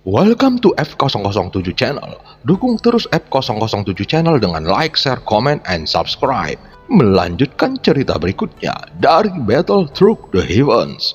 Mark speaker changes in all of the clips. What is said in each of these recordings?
Speaker 1: Welcome to F007 Channel. Dukung terus F007 Channel dengan like, share, comment, and subscribe. Melanjutkan cerita berikutnya dari Battle Through the Heavens.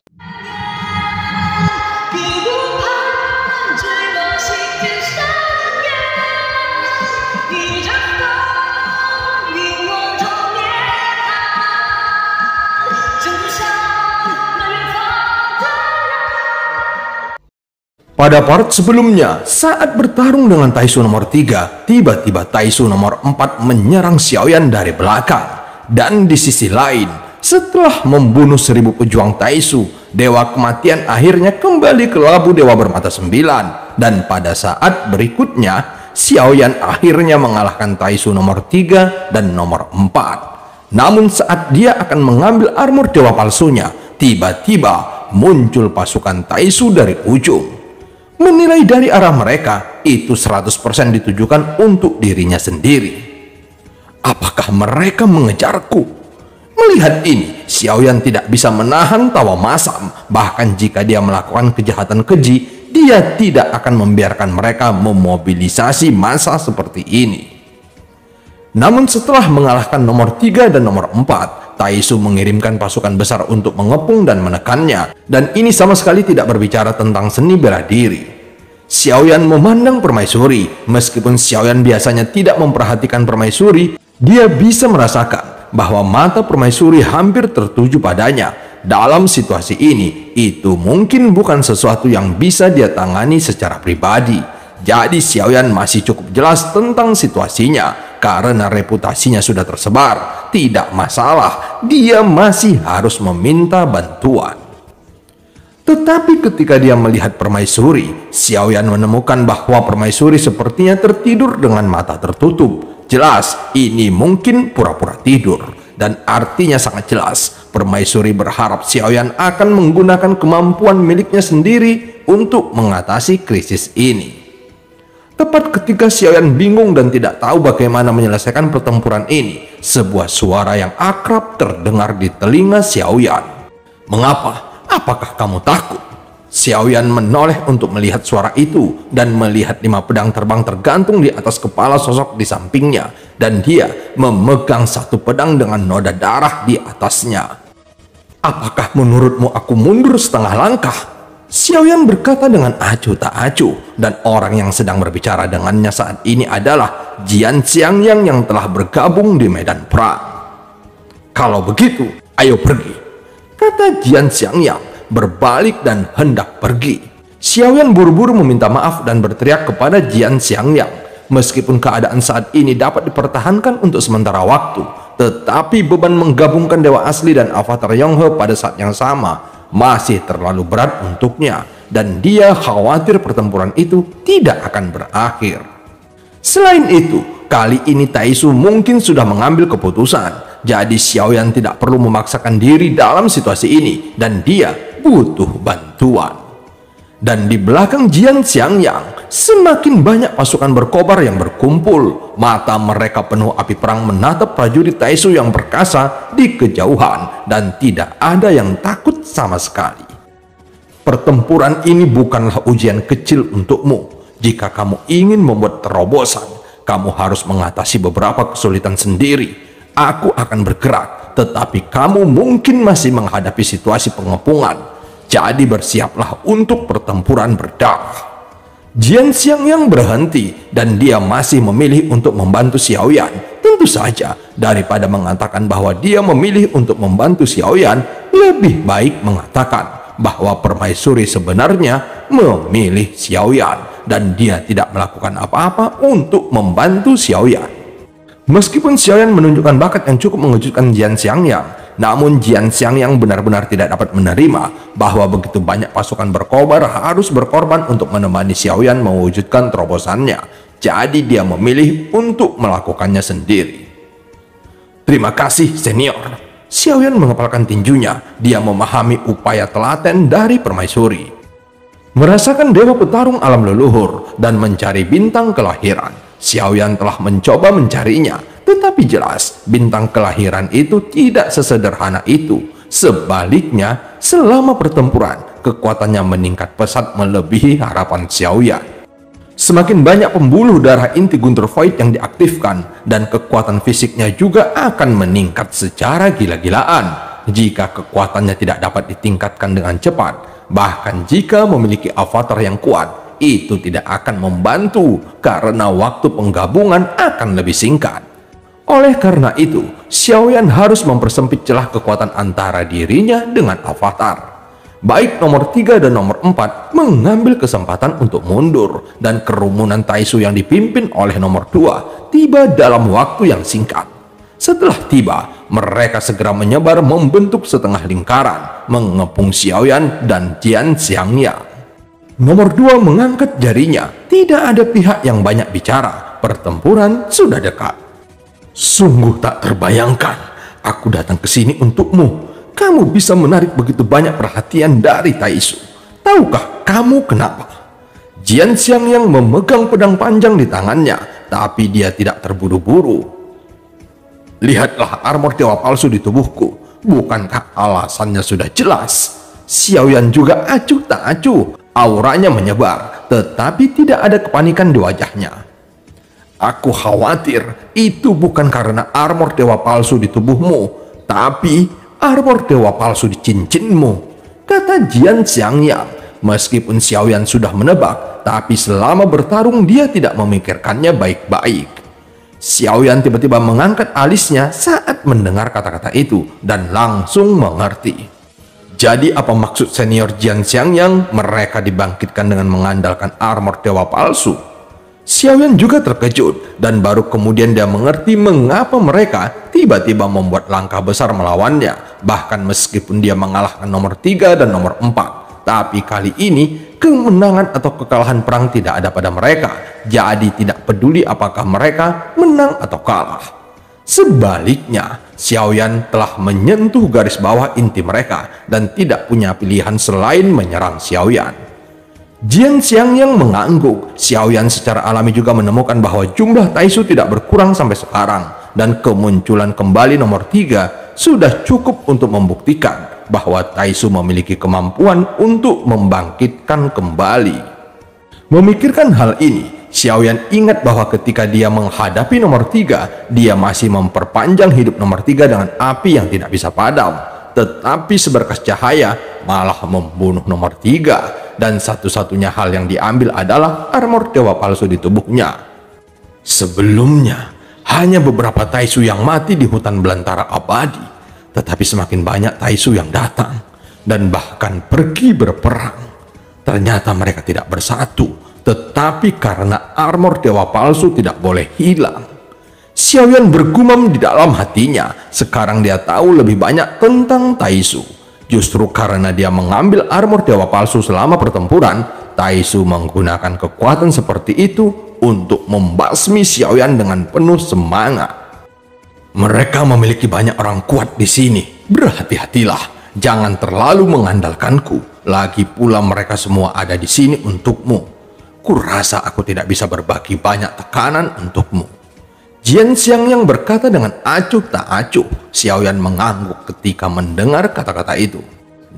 Speaker 2: Pada part sebelumnya, saat bertarung dengan Taisu nomor 3, tiba-tiba Taisu nomor 4 menyerang Xiaoyan dari belakang. Dan di sisi lain, setelah membunuh 1000 pejuang Taisu, Dewa Kematian akhirnya kembali ke labu Dewa Bermata 9. Dan pada saat berikutnya, Xiaoyan akhirnya mengalahkan Taisu nomor 3 dan nomor 4. Namun saat dia akan mengambil armor Dewa palsunya, tiba-tiba muncul pasukan Taisu dari ujung. Menilai dari arah mereka, itu 100% ditujukan untuk dirinya sendiri. Apakah mereka mengejarku? Melihat ini, Xiaoyan tidak bisa menahan tawa masam. Bahkan jika dia melakukan kejahatan keji, dia tidak akan membiarkan mereka memobilisasi massa seperti ini. Namun setelah mengalahkan nomor 3 dan nomor 4, Taisu mengirimkan pasukan besar untuk mengepung dan menekannya, dan ini sama sekali tidak berbicara tentang seni bela diri. Xiaoyan memandang permaisuri. Meskipun Xiaoyan biasanya tidak memperhatikan permaisuri, dia bisa merasakan bahwa mata permaisuri hampir tertuju padanya. Dalam situasi ini, itu mungkin bukan sesuatu yang bisa dia tangani secara pribadi. Jadi Xiaoyan masih cukup jelas tentang situasinya. Karena reputasinya sudah tersebar, tidak masalah, dia masih harus meminta bantuan. Tetapi ketika dia melihat permaisuri, Xiaoyan menemukan bahwa permaisuri sepertinya tertidur dengan mata tertutup. Jelas, ini mungkin pura-pura tidur. Dan artinya sangat jelas, permaisuri berharap Xiaoyan akan menggunakan kemampuan miliknya sendiri untuk mengatasi krisis ini. Tepat ketika Xiaoyan bingung dan tidak tahu bagaimana menyelesaikan pertempuran ini, sebuah suara yang akrab terdengar di telinga Xiaoyan. "Mengapa? Apakah kamu takut?" Xiaoyan menoleh untuk melihat suara itu dan melihat 5 pedang terbang tergantung di atas kepala sosok di sampingnya, dan dia memegang 1 pedang dengan noda darah di atasnya. "Apakah menurutmu aku mundur setengah langkah?" Xiaoyan berkata dengan acuh tak acuh, dan orang yang sedang berbicara dengannya saat ini adalah Jian Xiangyang yang telah bergabung di medan perang. "Kalau begitu, ayo pergi," kata Jian Xiangyang, berbalik dan hendak pergi. Xiaoyan buru-buru meminta maaf dan berteriak kepada Jian Xiangyang. Meskipun keadaan saat ini dapat dipertahankan untuk sementara waktu, tetapi beban menggabungkan dewa asli dan avatar Yonghe pada saat yang sama masih terlalu berat untuknya, dan dia khawatir pertempuran itu tidak akan berakhir. Selain itu, kali ini Taisu mungkin sudah mengambil keputusan, jadi Xiaoyan tidak perlu memaksakan diri dalam situasi ini, dan dia butuh bantuan. Dan di belakang Jian Xiangyang, semakin banyak pasukan berkobar yang berkumpul. Mata mereka penuh api perang menatap prajurit Taisu yang perkasa di kejauhan, dan tidak ada yang takut sama sekali. Pertempuran ini bukanlah ujian kecil untukmu. Jika kamu ingin membuat terobosan, kamu harus mengatasi beberapa kesulitan sendiri. Aku akan bergerak, tetapi kamu mungkin masih menghadapi situasi pengepungan. Jadi bersiaplah untuk pertempuran berdarah. Jian Xiangyang berhenti, dan dia masih memilih untuk membantu Xiaoyan. Tentu saja, daripada mengatakan bahwa dia memilih untuk membantu Xiaoyan, lebih baik mengatakan bahwa permaisuri sebenarnya memilih Xiaoyan, dan dia tidak melakukan apa-apa untuk membantu Xiaoyan. Meskipun Xiaoyan menunjukkan bakat yang cukup mengejutkan Jian Xiangyang, namun Jian Xiangyang benar-benar tidak dapat menerima bahwa begitu banyak pasukan berkobar harus berkorban untuk menemani Xiaoyan mewujudkan terobosannya. Jadi dia memilih untuk melakukannya sendiri. "Terima kasih, senior." Xiaoyan mengepalkan tinjunya. Dia memahami upaya telaten dari permaisuri. Merasakan dewa petarung alam leluhur dan mencari bintang kelahiran, Xiaoyan telah mencoba mencarinya, tetapi jelas bintang kelahiran itu tidak sesederhana itu. Sebaliknya, selama pertempuran, kekuatannya meningkat pesat melebihi harapan Xiaoyan. Semakin banyak pembuluh darah inti Guntur Void yang diaktifkan, dan kekuatan fisiknya juga akan meningkat secara gila-gilaan jika kekuatannya tidak dapat ditingkatkan dengan cepat. Bahkan jika memiliki avatar yang kuat, itu tidak akan membantu karena waktu penggabungan akan lebih singkat. Oleh karena itu, Xiaoyan harus mempersempit celah kekuatan antara dirinya dengan avatar. Baik nomor 3 dan nomor 4 mengambil kesempatan untuk mundur, dan kerumunan Taisu yang dipimpin oleh nomor 2 tiba dalam waktu yang singkat. Setelah tiba, mereka segera menyebar membentuk setengah lingkaran, mengepung Xiaoyan dan Jian Xiangyang. Nomor 2 mengangkat jarinya. Tidak ada pihak yang banyak bicara. Pertempuran sudah dekat. Sungguh tak terbayangkan. Aku datang ke sini untukmu. Kamu bisa menarik begitu banyak perhatian dari Taisu. Tahukah kamu kenapa? Jian Xiangyang memegang pedang panjang di tangannya, tapi dia tidak terburu-buru. Lihatlah armor dewa palsu di tubuhku. Bukankah alasannya sudah jelas? Xiaoyan juga acuh tak acuh. Auranya menyebar, tetapi tidak ada kepanikan di wajahnya. Aku khawatir itu bukan karena armor dewa palsu di tubuhmu, tapi armor dewa palsu di cincinmu, kata Jian Xiangyang. Meskipun Xiaoyan sudah menebak, tapi selama bertarung dia tidak memikirkannya baik-baik. Xiaoyan tiba-tiba mengangkat alisnya saat mendengar kata-kata itu dan langsung mengerti. Jadi apa maksud senior Jian Xiangyang mereka dibangkitkan dengan mengandalkan armor dewa palsu? Xiaoyan juga terkejut, dan baru kemudian dia mengerti mengapa mereka tiba-tiba membuat langkah besar melawannya. Bahkan meskipun dia mengalahkan nomor 3 dan nomor 4, tapi kali ini kemenangan atau kekalahan perang tidak ada pada mereka. Jadi tidak peduli apakah mereka menang atau kalah. Sebaliknya, Xiaoyan telah menyentuh garis bawah inti mereka dan tidak punya pilihan selain menyerang Xiaoyan. Jian Xiangyang mengangguk. Xiaoyan secara alami juga menemukan bahwa jumlah Taisu tidak berkurang sampai sekarang, dan kemunculan kembali nomor 3 sudah cukup untuk membuktikan bahwa Taisu memiliki kemampuan untuk membangkitkan kembali. Memikirkan hal ini, Xiaoyan ingat bahwa ketika dia menghadapi nomor 3, dia masih memperpanjang hidup nomor 3 dengan api yang tidak bisa padam. Tetapi seberkas cahaya malah membunuh nomor 3, dan satu-satunya hal yang diambil adalah armor dewa palsu di tubuhnya. Sebelumnya, hanya beberapa Taisu yang mati di hutan belantara abadi, tetapi semakin banyak Taisu yang datang dan bahkan pergi berperang. Ternyata mereka tidak bersatu, tetapi karena armor dewa palsu tidak boleh hilang. Xiaoyan bergumam di dalam hatinya. Sekarang dia tahu lebih banyak tentang Taisu. Justru karena dia mengambil armor dewa palsu selama pertempuran, Taisu menggunakan kekuatan seperti itu untuk membasmi Xiaoyan dengan penuh semangat. Mereka memiliki banyak orang kuat di sini. Berhati-hatilah, jangan terlalu mengandalkanku. Lagi pula mereka semua ada di sini untukmu. Kurasa aku tidak bisa berbagi banyak tekanan untukmu. Jian Xiangyang berkata dengan acuh tak acuh. Xiaoyan mengangguk ketika mendengar kata-kata itu.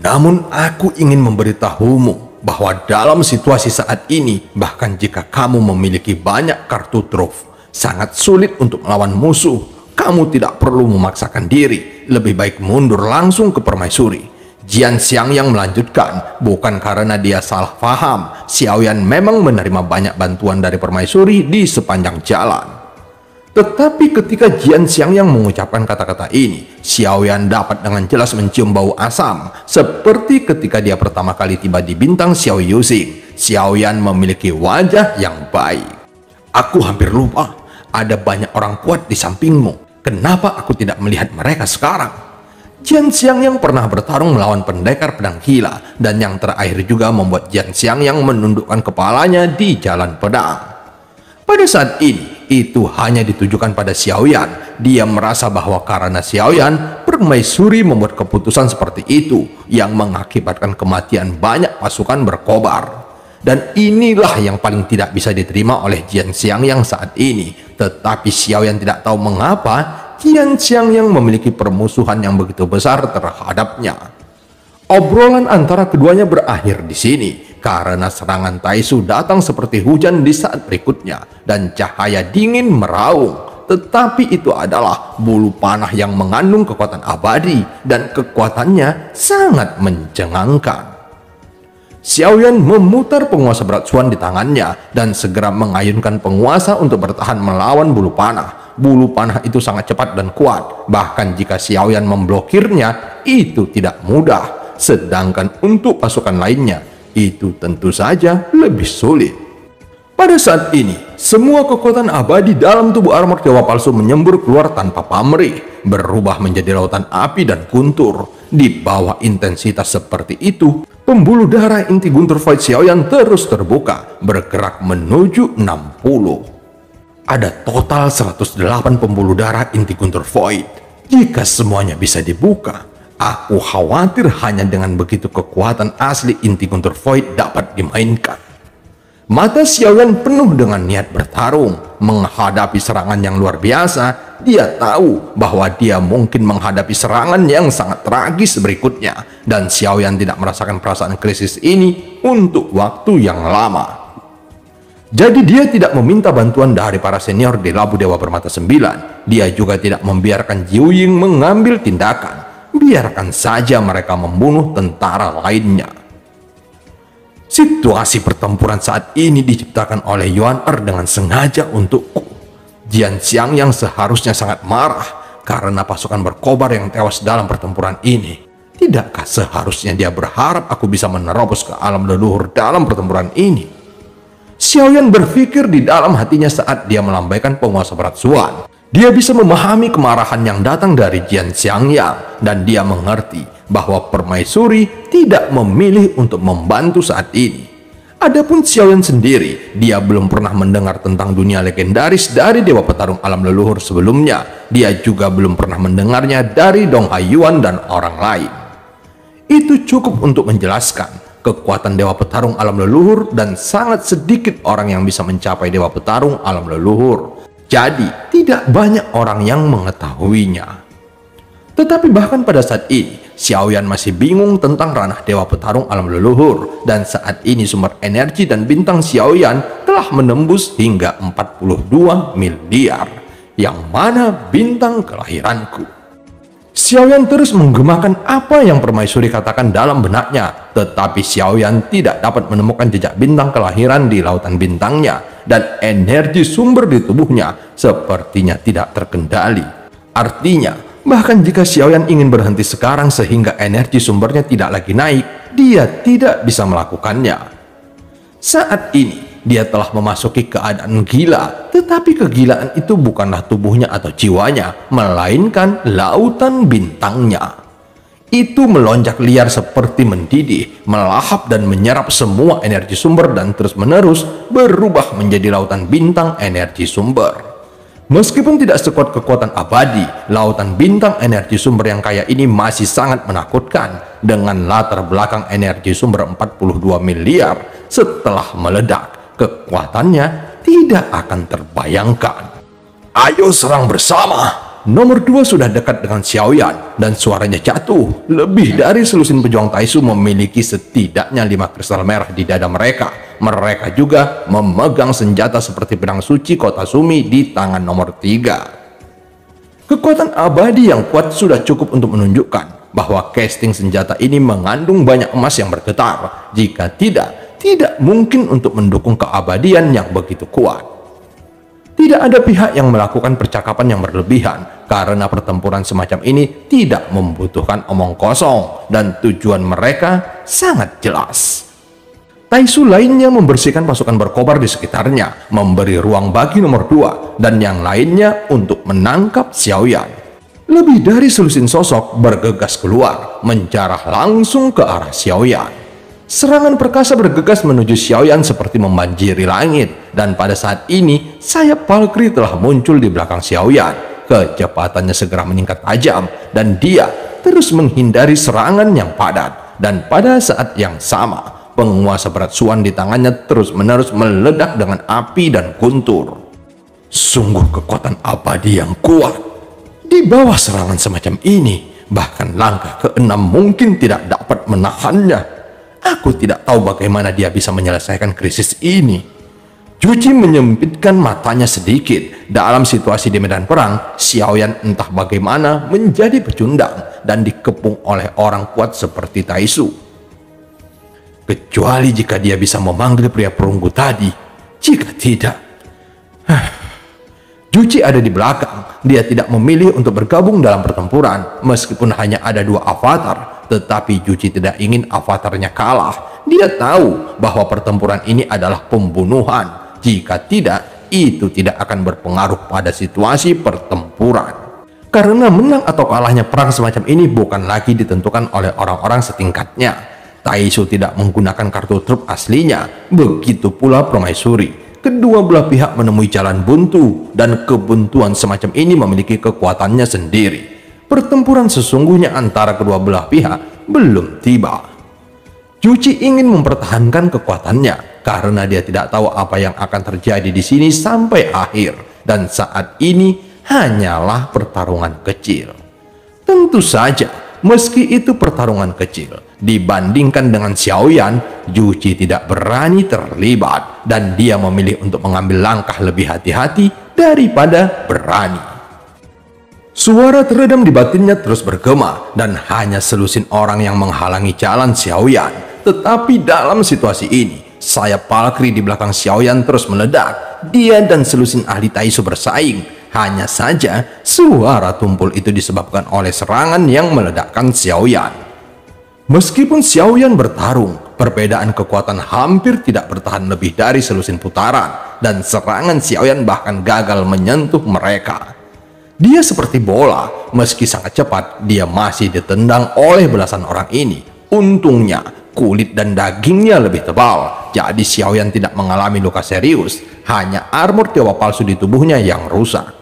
Speaker 2: Namun aku ingin memberitahumu bahwa dalam situasi saat ini, bahkan jika kamu memiliki banyak kartu truf, sangat sulit untuk melawan musuh. Kamu tidak perlu memaksakan diri. Lebih baik mundur langsung ke permaisuri. Jian Xiangyang melanjutkan, bukan karena dia salah paham. Xiaoyan memang menerima banyak bantuan dari permaisuri di sepanjang jalan. Tetapi ketika Jian Xiangyang mengucapkan kata-kata ini, Xiaoyan dapat dengan jelas mencium bau asam. Seperti ketika dia pertama kali tiba di bintang Xiao Yuxing, Xiaoyan memiliki wajah yang baik. Aku hampir lupa, ada banyak orang kuat di sampingmu. Kenapa aku tidak melihat mereka sekarang? Jian Xiangyang pernah bertarung melawan pendekar pedang gila, dan yang terakhir juga membuat Jian Xiangyang menundukkan kepalanya di jalan pedang. Pada saat ini, itu hanya ditujukan pada Xiaoyan. Dia merasa bahwa karena Xiaoyan, permaisuri membuat keputusan seperti itu yang mengakibatkan kematian banyak pasukan berkobar. Dan inilah yang paling tidak bisa diterima oleh Jian Xiangyang saat ini. Tetapi Xiaoyan tidak tahu mengapa Jian Xiangyang memiliki permusuhan yang begitu besar terhadapnya. Obrolan antara keduanya berakhir di sini karena serangan Taisu datang seperti hujan di saat berikutnya dan cahaya dingin meraung. Tetapi itu adalah bulu panah yang mengandung kekuatan abadi dan kekuatannya sangat mencengangkan. Xiaoyan memutar penguasa berat Xuan di tangannya dan segera mengayunkan penguasa untuk bertahan melawan bulu panah. Bulu panah itu sangat cepat dan kuat, bahkan jika Xiaoyan memblokirnya, itu tidak mudah. Sedangkan untuk pasukan lainnya, itu tentu saja lebih sulit. Pada saat ini, semua kekuatan abadi dalam tubuh armor Dewa Palsu menyembur keluar tanpa pamrih, berubah menjadi lautan api dan guntur. Di bawah intensitas seperti itu, pembuluh darah inti guntur Void Xiaoyan terus terbuka, bergerak menuju 60. Ada total 108 pembuluh darah inti guntur Void. Jika semuanya bisa dibuka, aku khawatir hanya dengan begitu kekuatan asli inti guntur Void dapat dimainkan. Mata Xiaoyan penuh dengan niat bertarung. Menghadapi serangan yang luar biasa, dia tahu bahwa dia mungkin menghadapi serangan yang sangat tragis berikutnya. Dan Xiaoyan tidak merasakan perasaan krisis ini untuk waktu yang lama. Jadi dia tidak meminta bantuan dari para senior di Labu Dewa Permata 9. Dia juga tidak membiarkan Jiu Ying mengambil tindakan. Biarkan saja mereka membunuh tentara lainnya. Situasi pertempuran saat ini diciptakan oleh Yuan dengan sengaja untukku. Jian Xiang yang seharusnya sangat marah karena pasukan berkobar yang tewas dalam pertempuran ini. Tidakkah seharusnya dia berharap aku bisa menerobos ke alam leluhur dalam pertempuran ini? Xiaoyan berpikir di dalam hatinya saat dia melambaikan penguasa berat Xuan. Dia bisa memahami kemarahan yang datang dari Jian Xiangyang dan dia mengerti bahwa permaisuri tidak memilih untuk membantu saat ini. Adapun Xiaoyan sendiri, dia belum pernah mendengar tentang dunia legendaris dari Dewa Petarung Alam Leluhur sebelumnya. Dia juga belum pernah mendengarnya dari Dong Haiyuan dan orang lain. Itu cukup untuk menjelaskan kekuatan Dewa Petarung Alam Leluhur dan sangat sedikit orang yang bisa mencapai Dewa Petarung Alam Leluhur. Jadi, tidak banyak orang yang mengetahuinya. Tetapi bahkan pada saat ini, Xiaoyan masih bingung tentang ranah Dewa Petarung Alam Leluhur. Dan saat ini sumber energi dan bintang Xiaoyan telah menembus hingga 42 miliar. Yang mana bintang kelahiranku. Xiaoyan terus menggemakan apa yang permaisuri katakan dalam benaknya. Tetapi Xiaoyan tidak dapat menemukan jejak bintang kelahiran di lautan bintangnya. Dan energi sumber di tubuhnya sepertinya tidak terkendali. Artinya, bahkan jika Xiaoyan ingin berhenti sekarang sehingga energi sumbernya tidak lagi naik, dia tidak bisa melakukannya. Saat ini, dia telah memasuki keadaan gila, tetapi kegilaan itu bukanlah tubuhnya atau jiwanya, melainkan lautan bintangnya. Itu melonjak liar seperti mendidih, melahap dan menyerap semua energi sumber dan terus-menerus berubah menjadi lautan bintang energi sumber. Meskipun tidak sekuat kekuatan abadi, lautan bintang energi sumber yang kaya ini masih sangat menakutkan dengan latar belakang energi sumber 42 miliar setelah meledak. Kekuatannya tidak akan terbayangkan. Ayo serang bersama. Nomor 2 sudah dekat dengan Xiaoyan dan suaranya jatuh. Lebih dari selusin pejuang Taisu memiliki setidaknya 5 kristal merah di dada mereka. Mereka juga memegang senjata seperti pedang suci kota Sumi di tangan nomor 3. Kekuatan abadi yang kuat sudah cukup untuk menunjukkan bahwa casting senjata ini mengandung banyak emas yang bergetar. Jika tidak mungkin untuk mendukung keabadian yang begitu kuat. Tidak ada pihak yang melakukan percakapan yang berlebihan karena pertempuran semacam ini tidak membutuhkan omong kosong dan tujuan mereka sangat jelas. Taisu lainnya membersihkan pasukan berkobar di sekitarnya, memberi ruang bagi nomor 2 dan yang lainnya untuk menangkap Xiaoyan. Lebih dari selusin sosok bergegas keluar, menjarah langsung ke arah Xiaoyan. Serangan perkasa bergegas menuju Xiaoyan seperti membanjiri langit, dan pada saat ini sayap Valkyrie telah muncul di belakang Xiaoyan. Kecepatannya segera meningkat tajam dan dia terus menghindari serangan yang padat. Dan pada saat yang sama, penguasa berat Xuan di tangannya terus-menerus meledak dengan api dan guntur. Sungguh kekuatan abadi yang kuat. Di bawah serangan semacam ini, bahkan langkah ke-6 mungkin tidak dapat menahannya. Aku tidak tahu bagaimana dia bisa menyelesaikan krisis ini. Juji menyempitkan matanya sedikit. Dalam situasi di medan perang, Xiaoyan entah bagaimana menjadi pecundang dan dikepung oleh orang kuat seperti Taisu. Kecuali jika dia bisa memanggil pria perunggu tadi. Jika tidak, Juji ada di belakang. Dia tidak memilih untuk bergabung dalam pertempuran. Meskipun hanya ada 2 avatar, tetapi Juji tidak ingin avatarnya kalah. Dia tahu bahwa pertempuran ini adalah pembunuhan. Jika tidak, itu tidak akan berpengaruh pada situasi pertempuran. Karena menang atau kalahnya perang semacam ini bukan lagi ditentukan oleh orang-orang setingkatnya. Taisu tidak menggunakan kartu truf aslinya, begitu pula permaisuri. Kedua belah pihak menemui jalan buntu, dan kebuntuan semacam ini memiliki kekuatannya sendiri. Pertempuran sesungguhnya antara kedua belah pihak belum tiba. Juji ingin mempertahankan kekuatannya karena dia tidak tahu apa yang akan terjadi di sini sampai akhir, dan saat ini hanyalah pertarungan kecil. Tentu saja, meski itu pertarungan kecil, dibandingkan dengan Xiaoyan, Juji tidak berani terlibat dan dia memilih untuk mengambil langkah lebih hati-hati daripada berani. Suara teredam di batinnya terus bergema dan hanya selusin orang yang menghalangi jalan Xiaoyan. Tetapi dalam situasi ini, sayap Valkyrie di belakang Xiaoyan terus meledak. Dia dan selusin ahli Taisu bersaing. Hanya saja suara tumpul itu disebabkan oleh serangan yang meledakkan Xiaoyan. Meskipun Xiaoyan bertarung, perbedaan kekuatan hampir tidak bertahan lebih dari selusin putaran, dan serangan Xiaoyan bahkan gagal menyentuh mereka. Dia seperti bola, meski sangat cepat, dia masih ditendang oleh belasan orang ini. Untungnya, kulit dan dagingnya lebih tebal, jadi Xiaoyan tidak mengalami luka serius, hanya armor dewa palsu di tubuhnya yang rusak.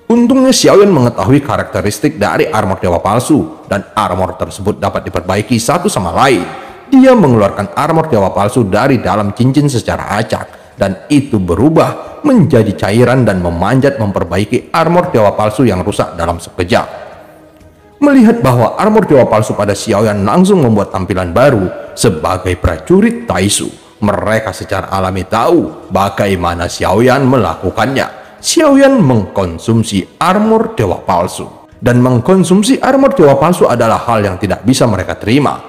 Speaker 2: Untungnya Xiaoyan mengetahui karakteristik dari armor dewa palsu, dan armor tersebut dapat diperbaiki satu sama lain. Dia mengeluarkan armor dewa palsu dari dalam cincin secara acak, dan itu berubah menjadi cairan dan memanjat memperbaiki armor dewa palsu yang rusak dalam sekejap. Melihat bahwa armor dewa palsu pada Xiaoyan langsung membuat tampilan baru sebagai prajurit Taisu, mereka secara alami tahu bagaimana Xiaoyan melakukannya. Xiaoyan mengkonsumsi armor dewa palsu, dan mengkonsumsi armor dewa palsu adalah hal yang tidak bisa mereka terima.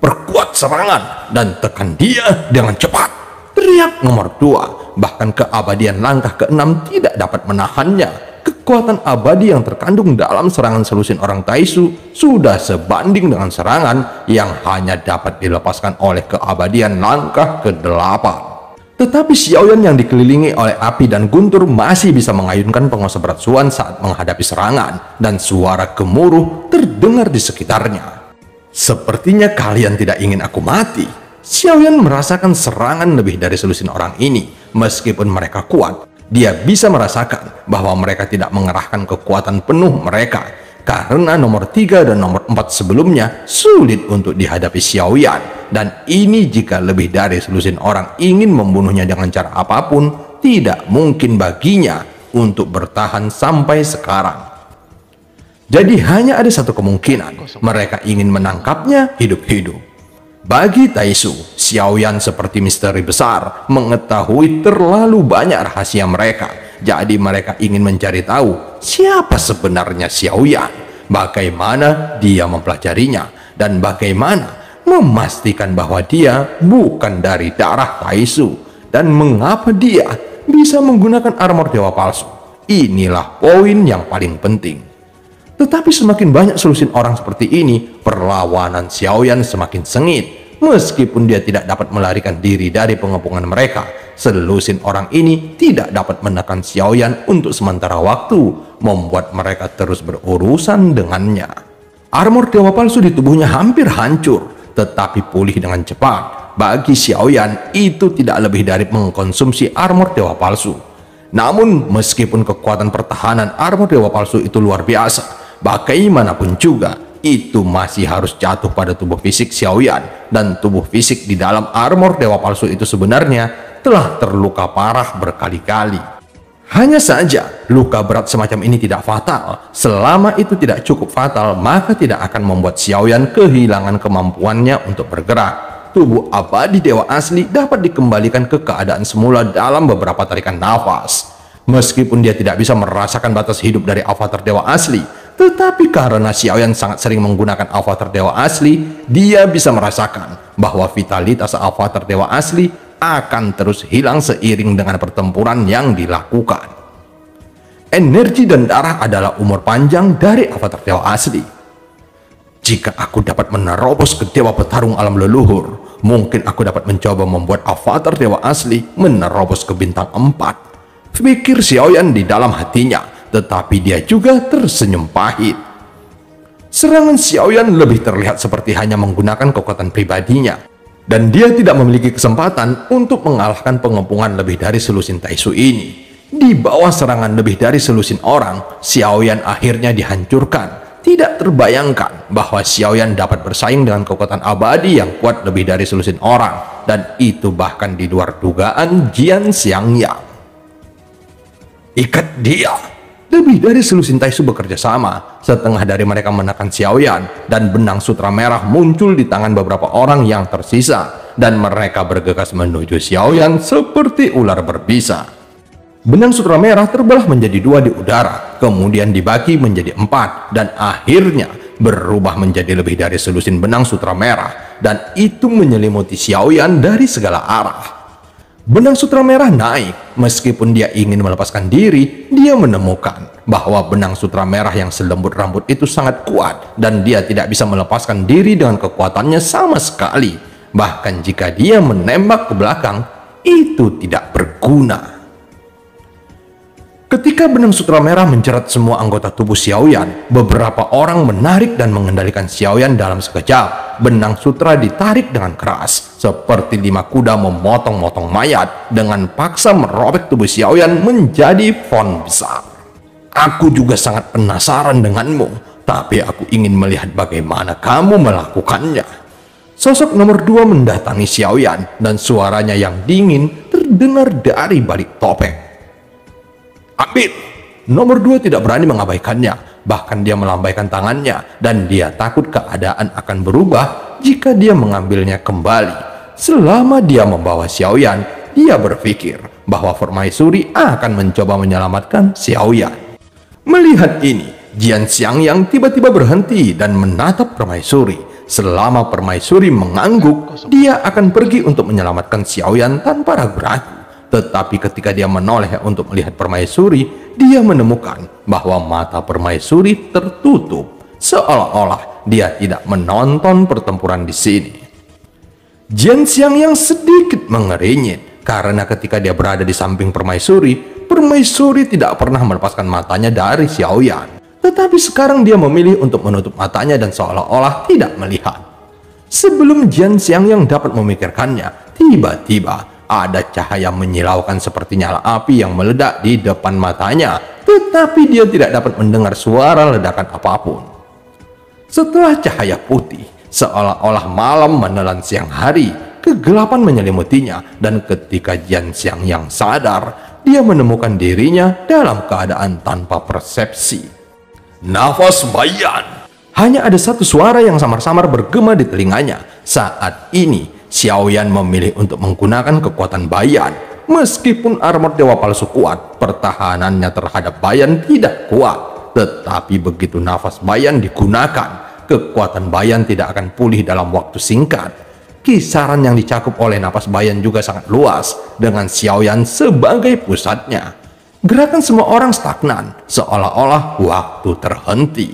Speaker 2: Perkuat serangan dan tekan dia dengan cepat, teriak nomor 2. Bahkan keabadian langkah ke-6 tidak dapat menahannya. Kekuatan abadi yang terkandung dalam serangan selusin orang Taisu sudah sebanding dengan serangan yang hanya dapat dilepaskan oleh keabadian langkah ke-8. Tetapi Xiaoyan yang dikelilingi oleh api dan guntur masih bisa mengayunkan penguasa berat Suan saat menghadapi serangan, dan suara gemuruh terdengar di sekitarnya. Sepertinya kalian tidak ingin aku mati. Xiaoyan merasakan serangan lebih dari selusin orang ini. Meskipun mereka kuat, dia bisa merasakan bahwa mereka tidak mengerahkan kekuatan penuh mereka, karena nomor 3 dan nomor 4 sebelumnya sulit untuk dihadapi Xiaoyan, dan ini jika lebih dari selusin orang ingin membunuhnya dengan cara apapun, tidak mungkin baginya untuk bertahan sampai sekarang. Jadi hanya ada satu kemungkinan, mereka ingin menangkapnya hidup-hidup. Bagi Taisu, Xiaoyan seperti misteri besar, mengetahui terlalu banyak rahasia mereka. Jadi mereka ingin mencari tahu siapa sebenarnya Xiaoyan, bagaimana dia mempelajarinya, dan bagaimana memastikan bahwa dia bukan dari darah Taisu, dan mengapa dia bisa menggunakan armor dewa palsu. Inilah poin yang paling penting. Tetapi semakin banyak selusin orang seperti ini, perlawanan Xiaoyan semakin sengit. Meskipun dia tidak dapat melarikan diri dari pengepungan mereka, selusin orang ini tidak dapat menekan Xiaoyan untuk sementara waktu, membuat mereka terus berurusan dengannya. Armor dewa palsu di tubuhnya hampir hancur, tetapi pulih dengan cepat. Bagi Xiaoyan, itu tidak lebih dari mengkonsumsi armor dewa palsu. Namun, meskipun kekuatan pertahanan armor dewa palsu itu luar biasa, bagaimanapun juga, itu masih harus jatuh pada tubuh fisik Xiaoyan, dan tubuh fisik di dalam armor dewa palsu itu sebenarnya telah terluka parah berkali-kali. Hanya saja, luka berat semacam ini tidak fatal. Selama itu tidak cukup fatal, maka tidak akan membuat Xiaoyan kehilangan kemampuannya untuk bergerak. Tubuh abadi dewa asli dapat dikembalikan ke keadaan semula dalam beberapa tarikan nafas. Meskipun dia tidak bisa merasakan batas hidup dari avatar dewa asli, tetapi karena Xiaoyan sangat sering menggunakan avatar dewa asli, dia bisa merasakan bahwa vitalitas avatar dewa asli akan terus hilang seiring dengan pertempuran yang dilakukan. Energi dan darah adalah umur panjang dari avatar dewa asli. Jika aku dapat menerobos ke dewa petarung alam leluhur, mungkin aku dapat mencoba membuat avatar dewa asli menerobos ke bintang 4. Pikir Xiaoyan di dalam hatinya, tetapi dia juga tersenyum pahit. Serangan Xiaoyan lebih terlihat seperti hanya menggunakan kekuatan pribadinya, dan dia tidak memiliki kesempatan untuk mengalahkan pengepungan lebih dari selusin Taisu ini. Di bawah serangan lebih dari selusin orang, Xiaoyan akhirnya dihancurkan. Tidak terbayangkan bahwa Xiaoyan dapat bersaing dengan kekuatan abadi yang kuat lebih dari selusin orang, dan itu bahkan di luar dugaan Jian Xiangyang. Ikat dia! Lebih dari selusin Taisu bekerja sama. Setengah dari mereka menekan Xiaoyan, dan benang sutra merah muncul di tangan beberapa orang yang tersisa, dan mereka bergegas menuju Xiaoyan seperti ular berbisa. Benang sutra merah terbelah menjadi 2 di udara, kemudian dibagi menjadi 4, dan akhirnya berubah menjadi lebih dari selusin benang sutra merah, dan itu menyelimuti Xiaoyan dari segala arah. Benang sutra merah naik. Meskipun dia ingin melepaskan diri, dia menemukan bahwa benang sutra merah yang selembut rambut itu sangat kuat, dan dia tidak bisa melepaskan diri dengan kekuatannya sama sekali. Bahkan jika dia menembak ke belakang, itu tidak berguna. Ketika benang sutra merah menjerat semua anggota tubuh Xiaoyan, beberapa orang menarik dan mengendalikan Xiaoyan dalam sekejap. Benang sutra ditarik dengan keras, seperti 5 kuda memotong-motong mayat, dengan paksa merobek tubuh Xiaoyan menjadi font besar. Aku juga sangat penasaran denganmu, tapi aku ingin melihat bagaimana kamu melakukannya. Sosok nomor 2 mendatangi Xiaoyan, dan suaranya yang dingin terdengar dari balik topeng. Ambil! Nomor 2 tidak berani mengabaikannya, bahkan dia melambaikan tangannya, dan dia takut keadaan akan berubah jika dia mengambilnya kembali. Selama dia membawa Xiaoyan, dia berpikir bahwa permaisuri akan mencoba menyelamatkan Xiaoyan. Melihat ini, Jian Xiangyang tiba-tiba berhenti dan menatap permaisuri. Selama permaisuri mengangguk, dia akan pergi untuk menyelamatkan Xiaoyan tanpa ragu-ragu. Tetapi ketika dia menoleh untuk melihat permaisuri, dia menemukan bahwa mata permaisuri tertutup, seolah-olah dia tidak menonton pertempuran di sini. Jian Xiangyang sedikit mengerenyit, karena ketika dia berada di samping permaisuri, permaisuri tidak pernah melepaskan matanya dari Xiaoyan. Tetapi sekarang dia memilih untuk menutup matanya dan seolah-olah tidak melihat. Sebelum Jian Xiangyang dapat memikirkannya, tiba-tiba ada cahaya menyilaukan seperti nyala api yang meledak di depan matanya, tetapi dia tidak dapat mendengar suara ledakan apapun. Setelah cahaya putih, seolah-olah malam menelan siang hari, kegelapan menyelimutinya, dan ketika Jian Xiangyang sadar, dia menemukan dirinya dalam keadaan tanpa persepsi. Nafas bayan! Hanya ada satu suara yang samar-samar bergema di telinganya. Saat ini, Xiaoyan memilih untuk menggunakan kekuatan bayan. Meskipun armor dewa palsu kuat, pertahanannya terhadap bayan tidak kuat. Tetapi begitu nafas bayan digunakan, kekuatan bayan tidak akan pulih dalam waktu singkat. Kisaran yang dicakup oleh nafas bayan juga sangat luas, dengan Xiaoyan sebagai pusatnya. Gerakan semua orang stagnan, seolah-olah waktu terhenti.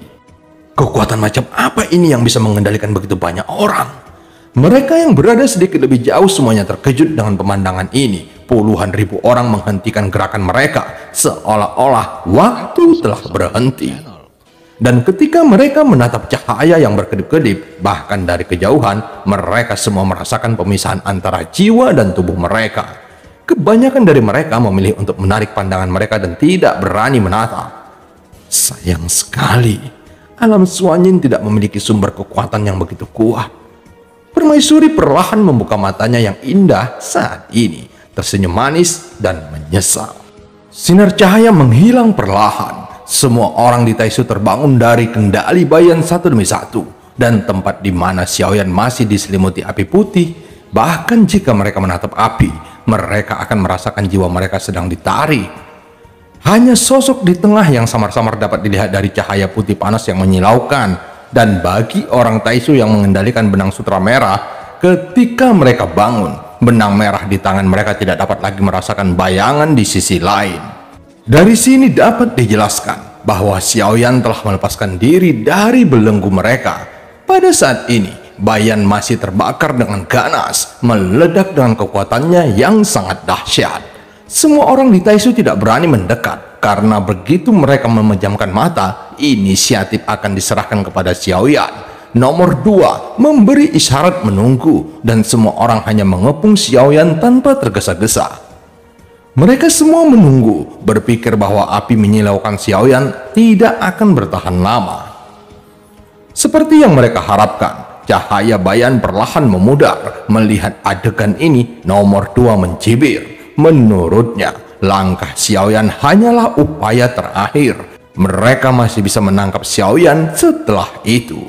Speaker 2: Kekuatan macam apa ini yang bisa mengendalikan begitu banyak orang? Mereka yang berada sedikit lebih jauh semuanya terkejut dengan pemandangan ini. Puluhan ribu orang menghentikan gerakan mereka, seolah-olah waktu telah berhenti. Dan ketika mereka menatap cahaya yang berkedip-kedip, bahkan dari kejauhan, mereka semua merasakan pemisahan antara jiwa dan tubuh mereka. Kebanyakan dari mereka memilih untuk menarik pandangan mereka dan tidak berani menatap. Sayang sekali, alam Suanyin tidak memiliki sumber kekuatan yang begitu kuat. Permaisuri perlahan membuka matanya yang indah saat ini, tersenyum manis dan menyesal. Sinar cahaya menghilang perlahan. Semua orang di Taisu terbangun dari kendali Bayan satu demi satu, dan tempat di mana Xiaoyan masih diselimuti api putih. Bahkan jika mereka menatap api, mereka akan merasakan jiwa mereka sedang ditarik. Hanya sosok di tengah yang samar-samar dapat dilihat dari cahaya putih panas yang menyilaukan. Dan bagi orang Taisu yang mengendalikan benang sutra merah, ketika mereka bangun, benang merah di tangan mereka tidak dapat lagi merasakan bayangan di sisi lain. Dari sini dapat dijelaskan bahwa Xiaoyan telah melepaskan diri dari belenggu mereka. Pada saat ini, Bayan masih terbakar dengan ganas, meledak dengan kekuatannya yang sangat dahsyat. Semua orang di Taisu tidak berani mendekat, karena begitu mereka memejamkan mata, inisiatif akan diserahkan kepada Xiaoyan. Nomor 2 memberi isyarat menunggu, dan semua orang hanya mengepung Xiaoyan tanpa tergesa-gesa. Mereka semua menunggu, berpikir bahwa api menyilaukan Xiaoyan tidak akan bertahan lama. Seperti yang mereka harapkan, cahaya Bayan perlahan memudar. Melihat adegan ini, nomor 2 mencibir. Menurutnya, langkah Xiaoyan hanyalah upaya terakhir. Mereka masih bisa menangkap Xiaoyan setelah itu.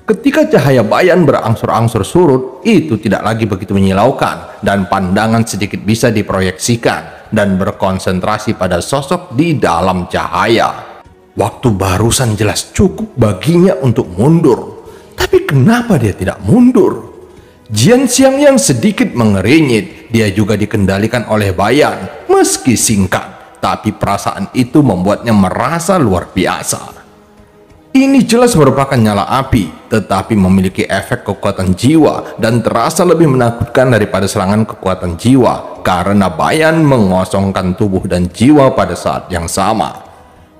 Speaker 2: Ketika cahaya Bayan berangsur-angsur surut, itu tidak lagi begitu menyilaukan, dan pandangan sedikit bisa diproyeksikan dan berkonsentrasi pada sosok di dalam cahaya. Waktu barusan jelas cukup baginya untuk mundur, tapi kenapa dia tidak mundur? Jian Xiangyang sedikit mengerinyit. Dia juga dikendalikan oleh Bayan, meski singkat, tapi perasaan itu membuatnya merasa luar biasa. Ini jelas merupakan nyala api, tetapi memiliki efek kekuatan jiwa dan terasa lebih menakutkan daripada serangan kekuatan jiwa, karena Bayan mengosongkan tubuh dan jiwa pada saat yang sama,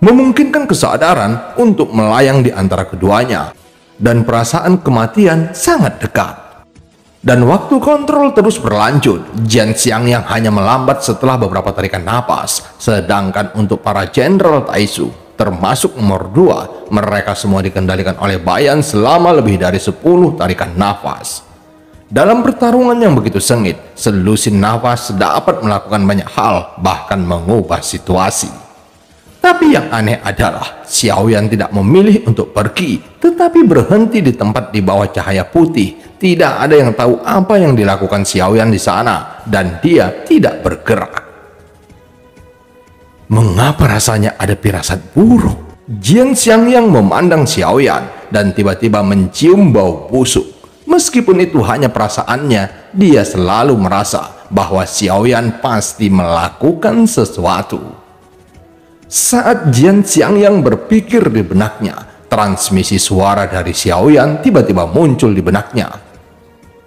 Speaker 2: memungkinkan kesadaran untuk melayang di antara keduanya, dan perasaan kematian sangat dekat. Dan waktu kontrol terus berlanjut, Jian Xiangyang hanya melambat setelah beberapa tarikan napas, sedangkan untuk para jenderal Taisu, termasuk nomor 2, mereka semua dikendalikan oleh Bayan selama lebih dari 10 tarikan nafas. Dalam pertarungan yang begitu sengit, selusin nafas dapat melakukan banyak hal, bahkan mengubah situasi. Tapi yang aneh adalah Xiaoyan tidak memilih untuk pergi, tetapi berhenti di tempat di bawah cahaya putih. Tidak ada yang tahu apa yang dilakukan Xiaoyan di sana, dan dia tidak bergerak. Mengapa rasanya ada firasat buruk? Jian Xiangyang memandang Xiaoyan dan tiba-tiba mencium bau busuk. Meskipun itu hanya perasaannya, dia selalu merasa bahwa Xiaoyan pasti melakukan sesuatu. Saat Jian Xiangyang berpikir di benaknya, transmisi suara dari Xiaoyan tiba-tiba muncul di benaknya.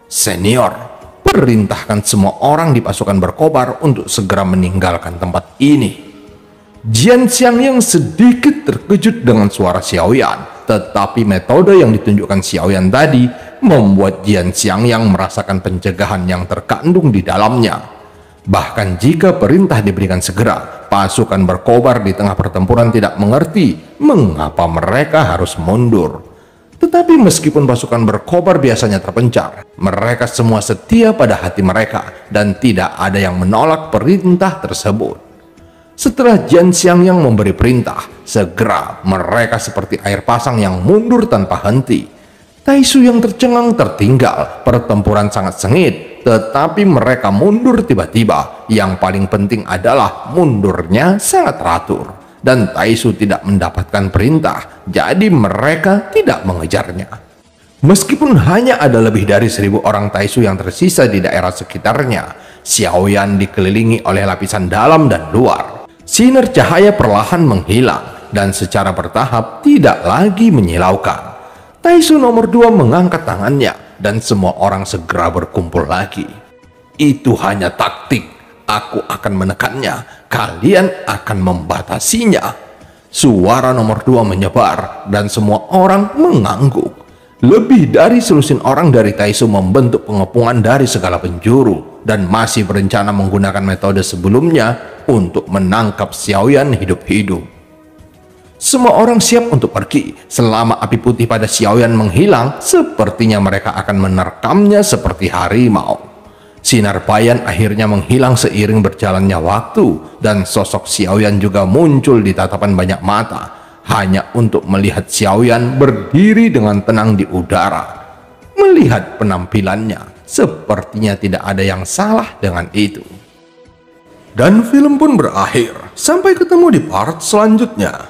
Speaker 2: Senior, perintahkan semua orang di pasukan berkobar untuk segera meninggalkan tempat ini. Jian Xiangyang sedikit terkejut dengan suara Xiaoyan, tetapi metode yang ditunjukkan Xiaoyan tadi membuat Jian Xiangyang merasakan pencegahan yang terkandung di dalamnya. Bahkan jika perintah diberikan segera, pasukan berkobar di tengah pertempuran tidak mengerti mengapa mereka harus mundur. Tetapi meskipun pasukan berkobar biasanya terpencar, mereka semua setia pada hati mereka dan tidak ada yang menolak perintah tersebut. Setelah Jian Xiangyang memberi perintah, segera mereka seperti air pasang yang mundur tanpa henti. Taisu yang tercengang tertinggal, pertempuran sangat sengit, tetapi mereka mundur tiba-tiba. Yang paling penting adalah mundurnya sangat teratur, dan Taisu tidak mendapatkan perintah, jadi mereka tidak mengejarnya. Meskipun hanya ada lebih dari 1000 orang Taisu yang tersisa di daerah sekitarnya, Xiaoyan dikelilingi oleh lapisan dalam dan luar. Sinar cahaya perlahan menghilang dan secara bertahap tidak lagi menyilaukan. Taisu nomor 2 mengangkat tangannya dan semua orang segera berkumpul lagi. Itu hanya taktik. Aku akan menekannya. Kalian akan membatasinya. Suara nomor 2 menyebar dan semua orang mengangguk. Lebih dari selusin orang dari Taisu membentuk pengepungan dari segala penjuru dan masih berencana menggunakan metode sebelumnya untuk menangkap Xiaoyan hidup-hidup. Semua orang siap untuk pergi. Selama api putih pada Xiaoyan menghilang, sepertinya mereka akan menerkamnya seperti harimau. Sinar Payan akhirnya menghilang seiring berjalannya waktu, dan sosok Xiaoyan juga muncul di tatapan banyak mata, hanya untuk melihat Xiaoyan berdiri dengan tenang di udara. Melihat penampilannya, sepertinya tidak ada yang salah dengan itu. Dan film pun berakhir. Sampai ketemu di part selanjutnya.